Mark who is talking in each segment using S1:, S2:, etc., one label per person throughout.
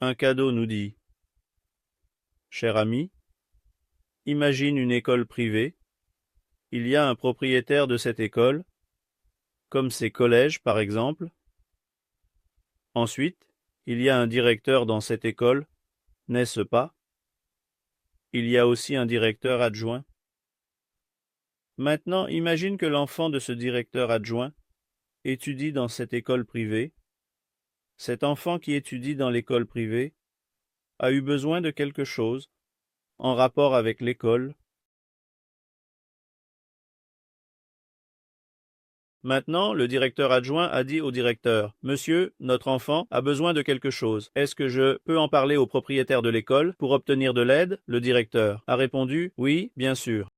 S1: Un cadeau nous dit: Cher ami, imagine une école privée. Il y a un propriétaire de cette école, comme ces collèges par exemple. Ensuite, il y a un directeur dans cette école, n'est-ce pas? Il y a aussi un directeur adjoint. Maintenant, imagine que l'enfant de ce directeur adjoint étudie dans cette école privée. Cet enfant qui étudie dans l'école privée a eu besoin de quelque chose en rapport avec l'école. Maintenant, le directeur adjoint a dit au directeur: Monsieur, notre enfant a besoin de quelque chose. Est-ce que je peux en parler au propriétaire de l'école pour obtenir de l'aide? Le directeur a répondu: Oui, bien sûr.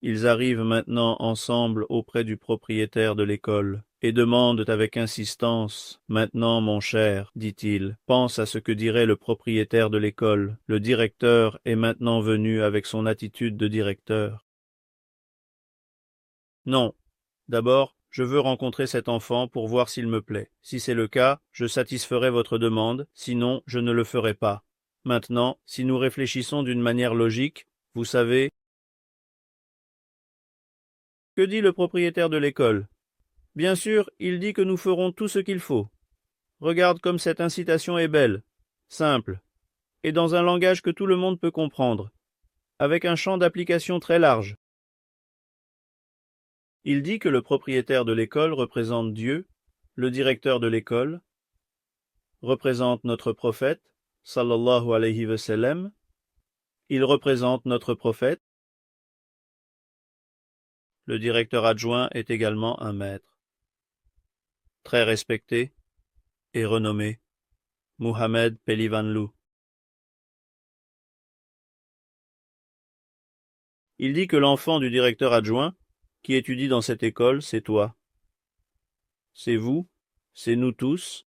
S1: Ils arrivent maintenant ensemble auprès du propriétaire de l'école et demandent avec insistance: Maintenant, mon cher, dit-il, pense à ce que dirait le propriétaire de l'école. Le directeur est maintenant venu avec son attitude de directeur. Non. D'abord, je veux rencontrer cet enfant pour voir s'il me plaît. Si c'est le cas, je satisferai votre demande, sinon je ne le ferai pas. Maintenant, si nous réfléchissons d'une manière logique, vous savez... Que dit le propriétaire de l'école? Bien sûr, il dit que nous ferons tout ce qu'il faut. Regarde comme cette incitation est belle, simple, et dans un langage que tout le monde peut comprendre, avec un champ d'application très large. Il dit que le propriétaire de l'école représente Dieu, le directeur de l'école représente notre prophète, sallallahu alayhi wa sallam, il représente notre prophète. Le directeur adjoint est également un maître, très respecté et renommé, Mohamed Pelivanlou. Il dit que l'enfant du directeur adjoint, qui étudie dans cette école, c'est toi. C'est vous, c'est nous tous.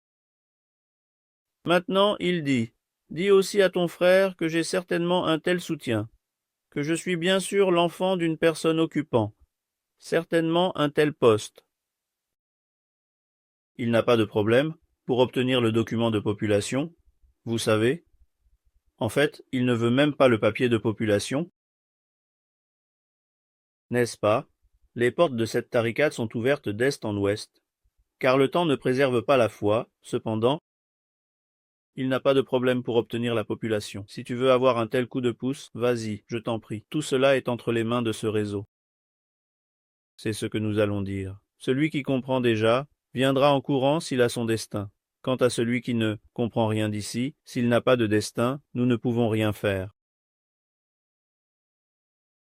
S1: Maintenant, il dit: Dis aussi à ton frère que j'ai certainement un tel soutien, que je suis bien sûr l'enfant d'une personne occupant, certainement un tel poste. Il n'a pas de problème pour obtenir le document de population, vous savez. En fait, il ne veut même pas le papier de population. N'est-ce pas? Les portes de cette tariqat sont ouvertes d'est en ouest, car le temps ne préserve pas la foi. Cependant, il n'a pas de problème pour obtenir la population. Si tu veux avoir un tel coup de pouce, vas-y, je t'en prie. Tout cela est entre les mains de ce réseau. C'est ce que nous allons dire. Celui qui comprend déjà viendra en courant s'il a son destin. Quant à celui qui ne comprend rien d'ici, s'il n'a pas de destin, nous ne pouvons rien faire.